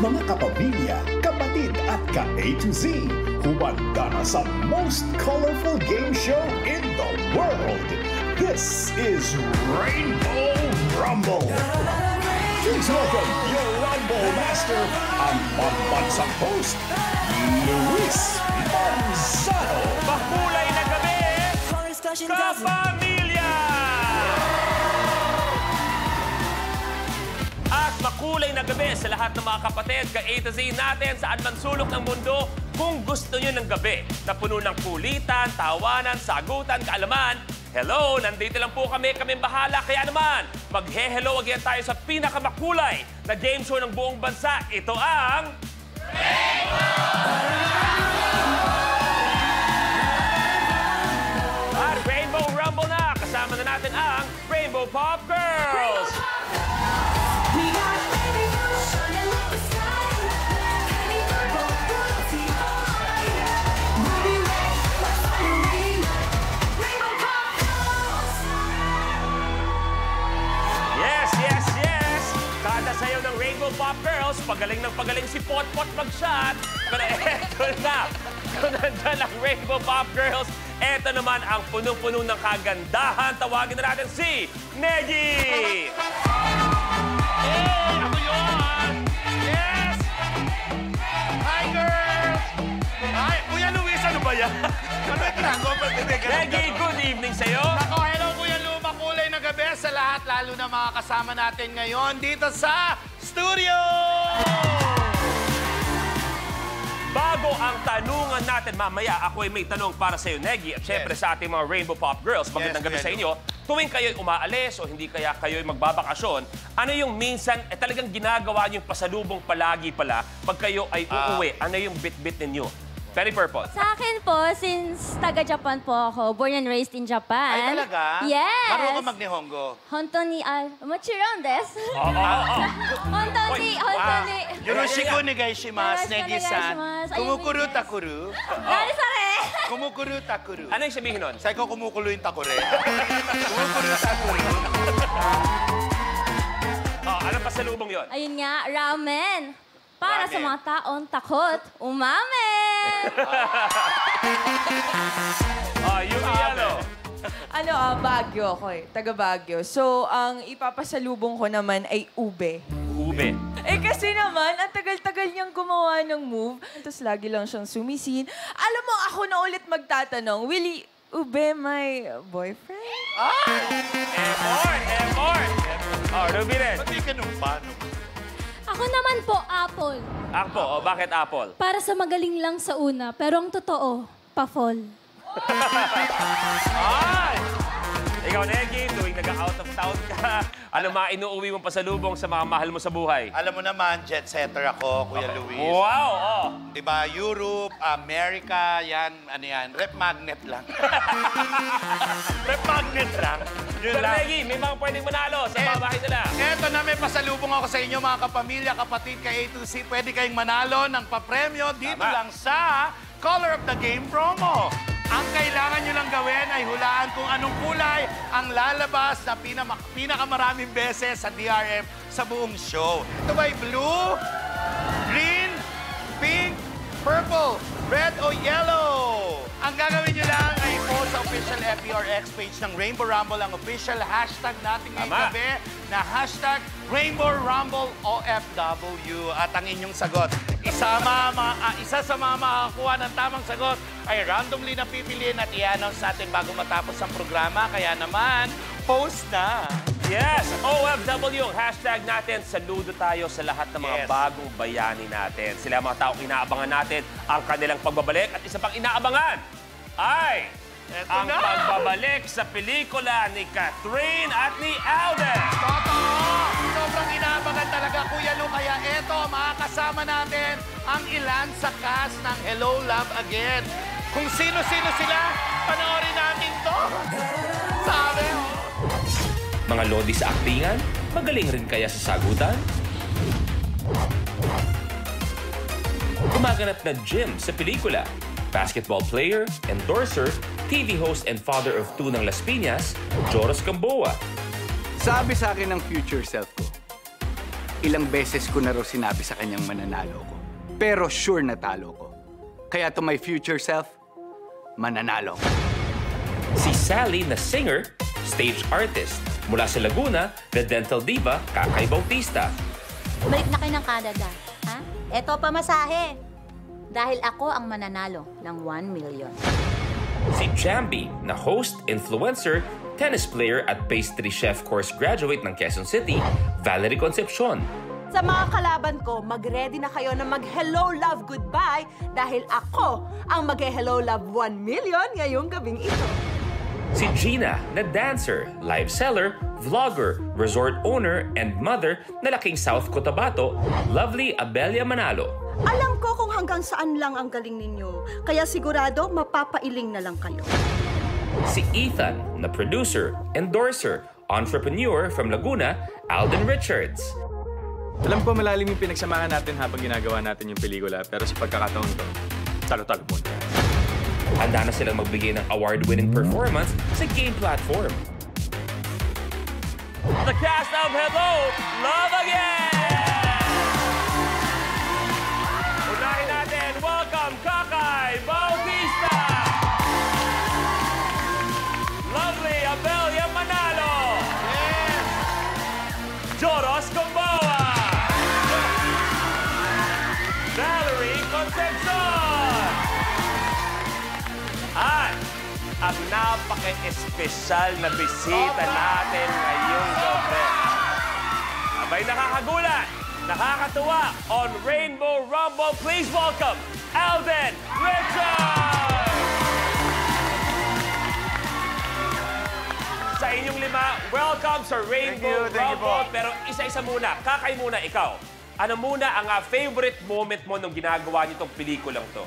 Mga kapamilya, kapatid at ka-A to Z, humanda na sa most colorful game show in the world. This is Rainbow Rumble. Please welcome your Rumble Master, ang pambansang host, Luis Manzano. Makulay na gabi, kapamilya! At makulay na gabi sa lahat ng mga kapatid, ka-A to Z natin saan man sulok ng mundo. Kung gusto nyo ng gabi na puno ng kulitan, tawanan, sagutan, kaalaman, hello, nandito lang po kami bahala. Kaya naman, mag-hello again tayo sa pinakamakulay na game show ng buong bansa. Ito ang... At Rainbow Rumble na! Kasama na natin ang Rainbow Pop Girls! Sayaw ng Rainbow Pop Girls, pagaling ng pagaling si Potpot mag-shot. Pero eto na, kung nandyan ang Rainbow Pop Girls, eto naman ang punong-puno ng kagandahan. Tawagin na natin si Negi! Hey! Ako yun! Yes! Hi, girls! Hi! Kuya Luis, ano ba yan? Ano yung ginagawa? Negi, good evening sa'yo. Ako, hello, Kuya Lu. Makulay na gabi sa lahat, lalo na mga kasama natin ngayon dito sa studio! Bago ang tanungan natin mamaya, ako ay may tanong para sa'yo, Negi. At syempre sa ating mga Rainbow Pop Girls, magandang gabi sa inyo. Tuwing kayo'y umaalis o hindi kaya kayo'y magbabakasyon, ano yung minsan talagang ginagawa niyong pasalubong palagi pala pag kayo ay uuwi? Ano yung bit-bit ninyo? Very purple. Sa akin po, since taga-Japan po ako, born and raised in Japan. Ay, talaga? Yes! Marunong ka mag-Nihongo? Hontoni, mochiron desu. Hontoni. Yoroshiku onegaishimasu, Negi-san. onegaishimasu. Kumukuru takuru. Nani sare? Kumukuru takuru. Ano yung sabihin nun? Sabi ko, kumukulo yung takure. Kumukuru takuru. Anong pasalubong yun? Ayun nga, ramen. Para sa mga taong takot, umamen! Yung yellow. Baguio ako eh. Taga Baguio. So, ang ipapasalubong ko naman ay ube. Ube. Kasi naman, ang tagal-tagal niyang gumawa ng move. Tapos lagi lang siyang sumisin. Alam mo, ako na ulit magtatanong, will ube my boyfriend? Effort! Ruby rin. Ba't di ka nung paano? Ako naman po, apple. Apple. Bakit apple? Para sa magaling lang sa una, pero ang totoo, pa-fall. Ay! Ikaw, Negi, tuwing nag-out of town ka, ano mga inuuwi mong pasalubong sa mga mahal mo sa buhay? Alam mo naman, jet setter ako, Kuya Luis. Wow! Diba, Europe, America, yan, ano yan, rep magnet lang. Rep magnet lang. Yun Pero lang. Negi, may mga pwedeng manalo sa mga bahay nila. Eto na, may pasalubong ako sa inyo, mga kapamilya, kapatid, ka-A to Z. Pwede kayong manalo ng papremyo dito lang sa Color of the Game promo. Ang kailangan nyo lang gawin ay hulaan kung anong kulay ang lalabas na pinakamaraming beses sa DRM sa buong show. Ito ba'y blue, green, pink, purple, red o yellow? Ang gagawin nyo lang ay post sa official FBRX page ng Rainbow Rumble ang official hashtag natin ngayong gabi na hashtag Rainbow Rumble OFW. At ang inyong sagot, isa sa mga makakuha ng tamang sagot ay randomly na pipiliin at i-announce natin bago matapos ang programa. Kaya naman, post na! Yes! OFW ang hashtag natin. Saludo tayo sa lahat ng mga bagong bayani natin. Sila ang mga taong inaabangan natin ang kanilang pagbabalik. At isa pang inaabangan ay ang pagbabalik sa pelikula ni Catherine at ni Alden. Totoo! Sobrang inaabangan talaga, Kuya Lu. Kaya eto, makakasama natin ang ilan sa cast ng Hello, Love Again. Kung sino-sino sila, panoorin natin to. Sabi, Mga lodi sa aktingan? Magaling rin kaya sa sagutan? Gumaganap na Jim sa pelikula. Basketball player, endorser, TV host and father of two ng Las Piñas, Joros Gamboa. Sabi sa akin ng future self ko, Ilang beses ko na raw sinabi sa kanyang mananalo ko. Pero sure na talo ko. Kaya to my future self, mananalo ko. Si Sally na singer, stage artist. Mula sa Laguna, the dental diva, Kakay Bautista. Balik na kayo ng Canada, ha? Eto pamasahe. Dahil ako ang mananalo ng 1 million. Si Jambi na host, influencer, tennis player at pastry chef course graduate ng Quezon City, Valerie Concepcion. Sa mga kalaban ko, mag-ready na kayo na mag-hello, love, goodbye dahil ako ang mag-hello, love 1 million ngayong gabing ito. Si Gina na dancer, live seller, vlogger, resort owner, and mother na laking South Cotabato, lovely Abelia Manalo. Alam ko kung hanggang saan lang ang galing ninyo, kaya sigurado mapapailing na lang kayo. Si Ethan na producer, endorser, entrepreneur from Laguna, Alden Richards. Alam ko malalim yung pinagsamahan natin habang ginagawa natin yung pelikula, pero sa pagkakataon to, talo-talo muna. Handa na silang magbigay ng award-winning performance sa game platform. The cast of Hello, Love Again! Unahin natin, welcome Kakay Bautista! Lovely Abelia Manalo! Yes! Joros Comboa! Valerie Concepcion! At ang napaka-espesyal na bisita natin ngayong gabi. Abay nakakagulat, nakakatuwa on Rainbow Rumble. Please welcome Alden Richards! Sa inyong lima, welcome sa Rainbow Rumble. Pero isa-isa muna, Kakay muna ikaw. Ano muna ang favorite moment mo nung ginagawa niyo itong pelikulang to?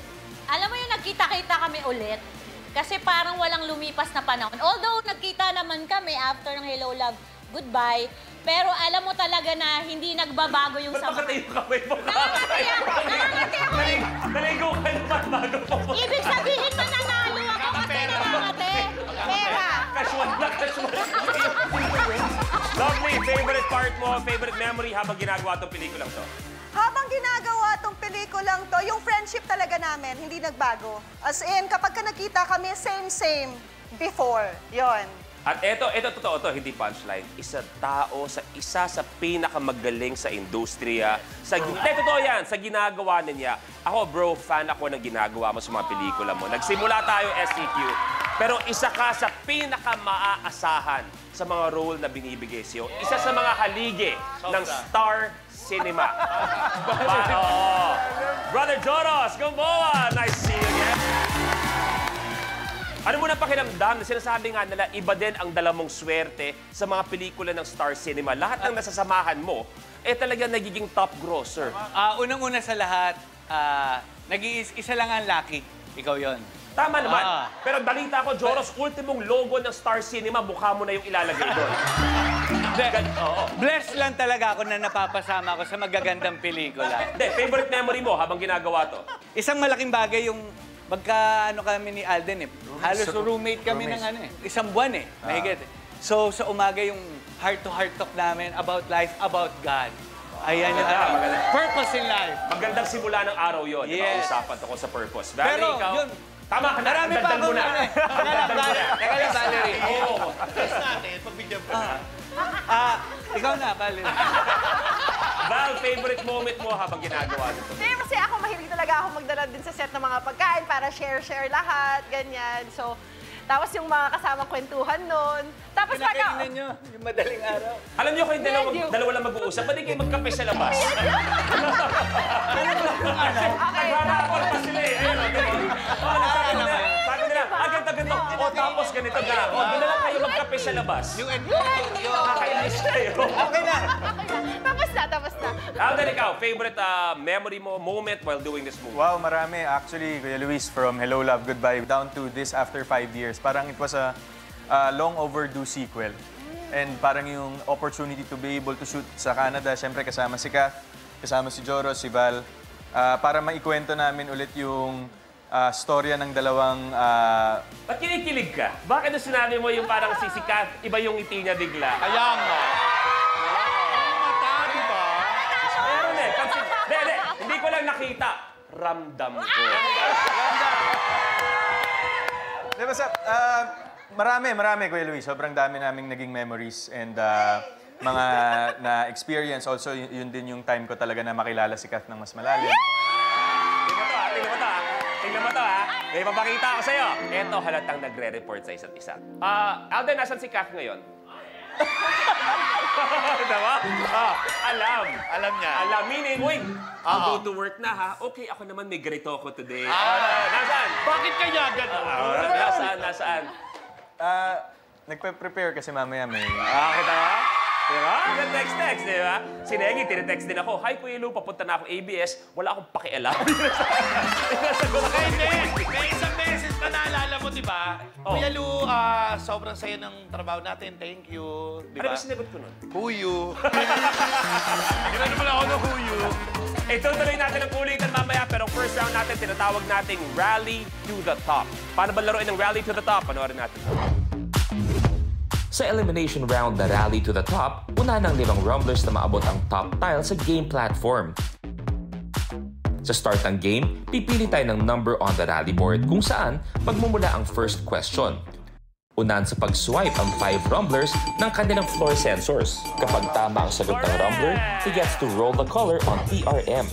Alam mo yung nagkita-kita kami ulit? Kasi parang walang lumipas na panahon. Although nagkita naman kami after ng Hello, Love, Goodbye. Pero alam mo talaga na hindi nagbabago yung sama. Ba't nakatayo kami? Nangangati ako! Nangangati ako! Naligo ka naman bago po. Ibig sabihin mananalo ako kasi nangangati. Pera! Casual na casual. Lovely, favorite part mo, favorite memory habang ginagawa itong pelikulang to? Habang ginagawa tong pelikulang to, yung friendship talaga namin, hindi nagbago. As in, kapag ka nakita kami, same before. Yon. At ito totoo to, hindi punchline. Isa sa pinakamagaling sa industriya. Totoo yan, sa ginagawa niya. Ako, bro, fan ako ng ginagawa mo sa mga pelikula mo. Nagsimula tayo SCQ. Pero isa ka sa pinaka-maaasahan sa mga role na binibigay sa'yo. Isa sa mga haligi ng Star Cinema. Brother Joros, Gamboa! Nice to see you again. Ano muna pakiramdam na sinasabi nga nila, iba din ang dala mong swerte sa mga pelikula ng Star Cinema. Lahat ng nasasamahan mo, talaga nagiging top grosser. Unang-una sa lahat, nag-iisa lang ang lucky. Ikaw yon. Tama naman. Pero balita ko, Joros, ultimong logo ng Star Cinema, mukha mo na yung ilalagay doon. Blessed lang talaga ako na napapasama ako sa magagandang pelikula. Favorite memory mo habang ginagawa to? Isang malaking bagay yung kami ni Alden eh. Halos roommate kami ng isang buwan eh. Mahigit. So sa umaga yung heart-to-heart talk namin about life, about God. Ayan yung purpose in life. Magandang simula ng araw yun. Yes. Usapan ko sa purpose. Pero ikaw, yun, tama ka na. Marami pa ako na. Teka lang, Valerie. Test natin, pagbigyan pa na. Ikaw na, Valerie. Val, favorite moment mo habang ginagawa nito? Kasi ako, mahilig talaga ako magdala din sa set ng mga pagkain para share lahat, ganyan. So, tapos yung mga kasamang kwentuhan nun. Tapos pinakainan nyo yung madaling araw. Alam nyo kayo dalawa lang mag-uusap, pwede kayo magkape sa labas. Nagharapon pa sila eh. Sabi nila, ganito. Tapos ganito na. Doon na lang kayo magkape sa labas. Nakakainis kayo. Okay na. Tapos na. Alden, ikaw, favorite memory mo, moment while doing this movie? Wow, marami. Actually, Kuya Luis, from Hello, Love, Goodbye down to this after 5 years. Parang it was a long overdue sequel. And parang yung opportunity to be able to shoot sa Canada, syempre kasama si Kath, kasama si Joros, si Val, para maikwento namin ulit yung storya ng dalawang... Ba't kinikilig ka? Bakit na sinabi mo yung parang si Kath, iba yung ngiti niya bigla? Kaya nga. nakita, ramdam ko. Diba sa, marami, Kuya Luis. Sobrang dami naming naging memories and mga na-experience. Also, yun din yung time ko talaga na makilala si Kath ng mas malalim. Tingnan mo to, ha? May papakita ako sa'yo. Eto, halatang nagre-report sa isa't isa. Alden, nasan si Kath ngayon? Diba? Alam. Alam niya. Alam, meaning, uy, I'll go to work na, ha? Okay, ako naman may ganito ako today. Nasaan? Bakit kaya gano'n? Nasaan? Nagpe-prepare kasi mamaya may... Kita ba? Diba? Text, diba? Si Negi, tinetext din ako, hi, Kuya Lu, papunta na akong ABS. Wala akong pakialam. May isang beses pa naalala mo, di ba? Kuya Lu, sobrang saya ng trabaho natin. Thank you. Ano ba sinagot ko nun? Huyu. Gano'n naman ako ng huyu. Tutuloy natin ang kulitan mamaya, pero first round natin, tinatawag nating Rally to the Top. Paano ba laruin ng Rally to the Top? Panoorin natin. Sa elimination round na Rally to the Top, una ng 5 rumblers na maabot ang top tile sa game platform. Sa start ng game, pipili tayo ng number on the rally board kung saan magmumula ang first question. Unahan sa pag-swipe ang 5 rumblers ng kanilang floor sensors. Kapag tama ang sagot ng rumbler, he gets to roll the color on PRM.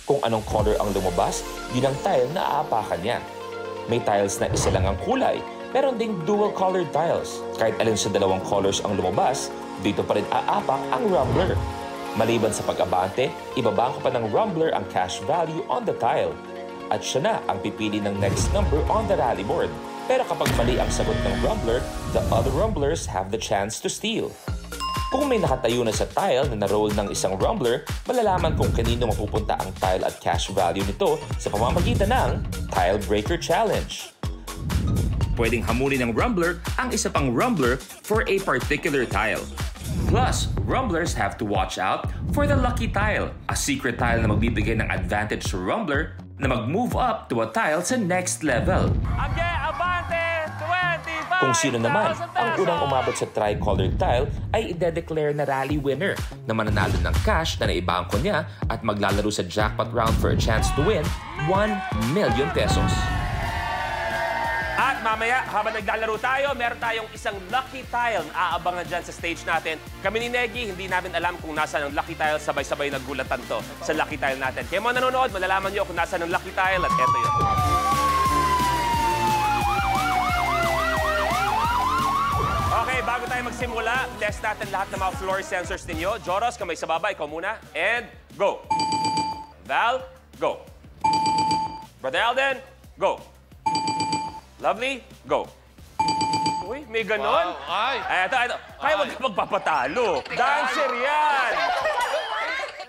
Kung anong color ang lumabas, yun ang tile na aapakan niya. May tiles na isa lang ang kulay, meron ding dual-colored tiles. Kahit alin sa dalawang colors ang lumabas, dito pa rin aapak ang rumbler. Maliban sa pag-abante, ibabangko pa ng rumbler ang cash value on the tile. At siya na ang pipili ng next number on the rally board. Pero kapag mali ang sagot ng rumbler, the other rumblers have the chance to steal. Kung may nakatayo na sa tile na naroll ng isang rumbler, malalaman kung kanino mapupunta ang tile at cash value nito sa pamamagitan ng Tile Breaker Challenge. Pwedeng hamulin ng rumbler ang isa pang rumbler for a particular tile. Plus, rumblers have to watch out for the lucky tile, a secret tile na magbibigay ng advantage sa rumbler na mag-move up to a tile sa next level. Kung sino naman ang unang umabot sa tri-colored tile ay ide-declare na rally winner na mananalo ng cash na naibangko niya at maglalaro sa jackpot round for a chance to win 1 million pesos. At mamaya, habang naglalaro tayo, meron tayong isang lucky tile na aabangan dyan sa stage natin. Kami ni Negi, hindi namin alam kung nasaan ang lucky tile. Sabay-sabay nagulatan to sa lucky tile natin. Kaya mga nanonood, malalaman nyo kung nasaan ang lucky tile at eto yun. Okay, bago tayo magsimula, test natin lahat ng mga floor sensors ninyo. Joros, kamay sa baba, ikaw muna. And go. Val, go. Brother Alden, go. Lovely, go. Uy, may ganon. Wow, ay. Eto. Kaya wag ka magpapatalo. Dancer yan.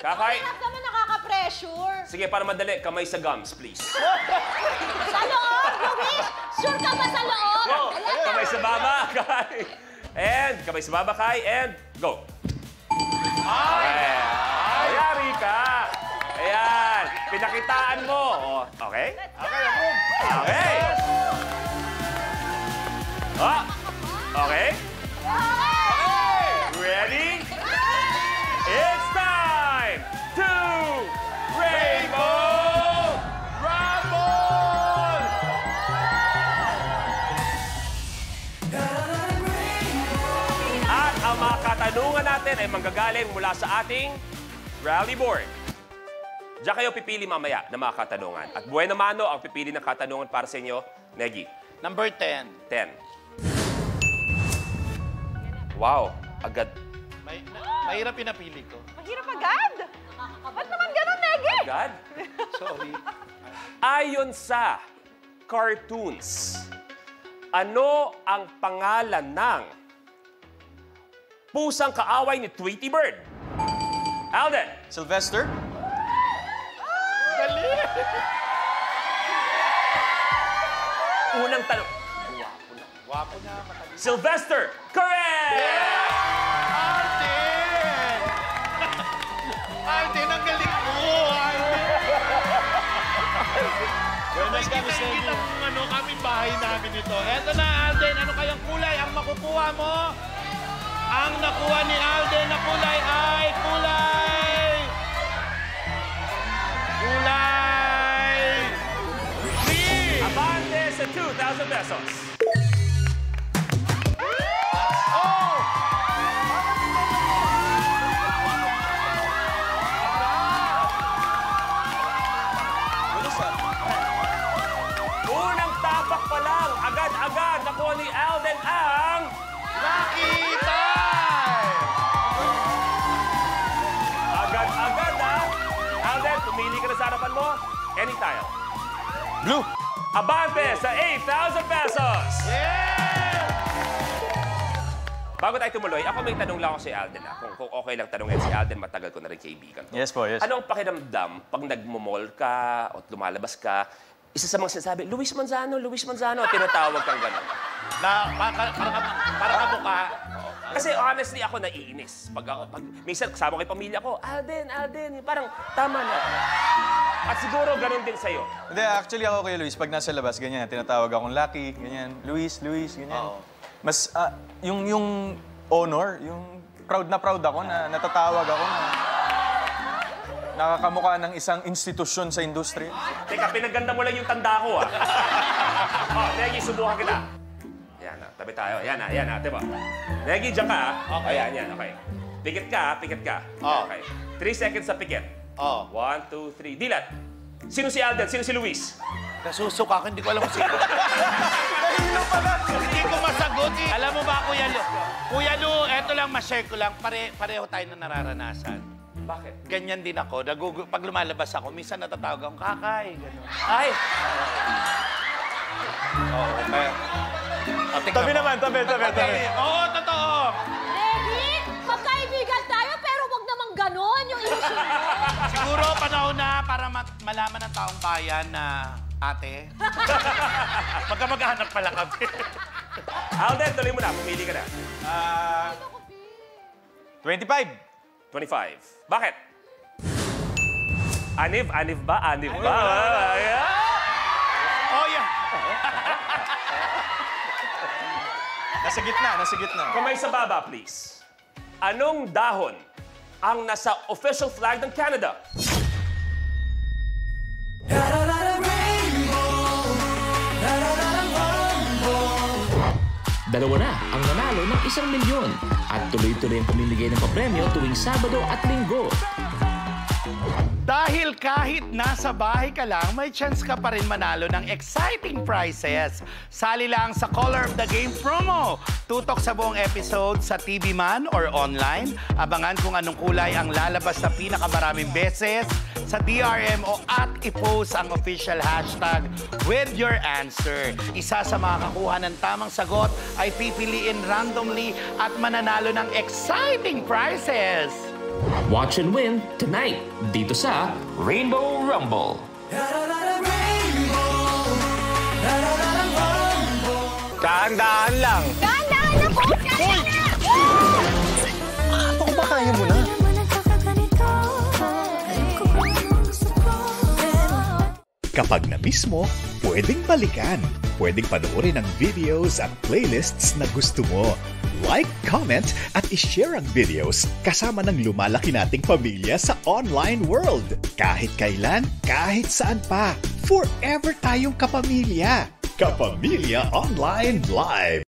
Kakay. Bakit naman nakaka-pressure? Sige, para madali, kamay sa gums, please. Sa loob, Luis! Sure ka ba sa loob? Kamay sa baba, Kai. And, kamay sa baba, Kai. And, go. Okay. Ayari ka. Ayan. Pinakitaan mo. Okay? Okay. Okay? Ready? It's time to Rainbow Rumble! At ang mga katanungan natin ay manggagaling mula sa ating rally board. Diyan kayo pipili mamaya ng mga katanungan. At buhay na mano ang pipili ng katanungan para sa inyo, Negi. Number 10. 10. Wow, agad. Mahirap pinapili ko. Mahirap agad. Ba't naman ganun, Negi? Agad? Sorry. Ayon sa cartoons, ano ang pangalan ng pusang kaaway ni Tweety Bird? Alden. Sylvester? Dali! Unang tanong. Wapo na, matagal. Sylvester! Correct! Alden! Alden, ang galing mo! Buenas kami sa inyo. Kaming bahay namin ito. Eto na, Alden. Ano kayang kulay ang makukuha mo? Ang nakuha ni Alden na kulay ay kulay Kulay green! Abante sa 2,000 pesos. Unang tapak pa lang, agad-agad nakuha ni Alden ang Lucky time! agad-agad Alden, pumili ka na sa harapan mo. Any tile. Blue! Abante sa 8,000 pesos. Yeah! Bago tayo tumuloy, ako may tanong lang ako si Alden. Kung okay lang tanongin si Alden, matagal ko na rin kaibigan to. Yes po, yes. Ano ang pakiramdam pag nagmumall ka o lumalabas ka, isa sa mga sinasabi, Luis Manzano, tinatawag kang gano'n. Na, para kamukha. Kasi honestly, ako naiinis. Pag minsan kasama ko yung pamilya ko, Alden, parang tama na. At siguro ganun din sa'yo. Hindi, actually ako kay Luis, pag nasa labas, ganyan, tinatawag akong Lucky, ganyan, Luis, ganyan. Mas, yung honor, yung proud ako na natatawag ako na nakakamukha ng isang institusyon sa industriya. Teka, pinaganda mo lang yung tanda ko, Negi, subukan kita. Yan tabi tayo. Yan diba? Negi, dyan ka, Okay. Ayan, okay. Pikit ka. Okay. 3 seconds sa pikit. 1, 2, 3. Dilat. Sino si Alden? Sino si Luis? Nasusuka ako, hindi ko alam kung sino. Nahilo pala. Hindi ko masagot eh. Alam mo ba, Kuya Lu, eto lang, ma-share ko lang. Pareho tayo na nararanasan. Bakit? Ganyan din ako. Pag lumalabas ako, minsan natatawag akong kakay. Ganun. Ay! Tabi naman. Oo, totoo. Reggie, magkaibigan tayo pero wag naman ganon yung issue mo. Siguro panahon na para malaman ng taong bayan na ate. Magkamag-anak pala kami. Alden, tuloy mo na. Pumili ka na. 25. 25. Bakit? Anib ba? Ayan. Oh, yeah. Nasa gitna. Kamay sa baba, please. Anong dahon ang nasa official flag ng Canada? Dalawa na ang nanalo ng 1 milyon at tuloy-tuloy ang pamimigay ng papremyo tuwing Sabado at Linggo. Dahil kahit nasa bahay ka lang, may chance ka pa rin manalo ng exciting prizes. Sali lang sa Color of the Game promo. Tutok sa buong episode sa TV man or online. Abangan kung anong kulay ang lalabas na pinakamaraming beses sa DRM o at i-post ang official hashtag with your answer. Isa sa makakakuha ng tamang sagot ay pipiliin randomly at mananalo ng exciting prizes. Watch and win tonight dito sa Rainbow Rumble. Dahan-dahan lang. Dahan-dahan na po! Ako ba kaya mo na? Kapag na-miss mo, pwedeng balikan. Pwedeng panoorin ang videos at playlists na gusto mo. Like, comment, at ishare ang videos kasama ng lumalaki nating pamilya sa online world. Kahit kailan, kahit saan pa. Forever tayong kapamilya. Kapamilya Online Live.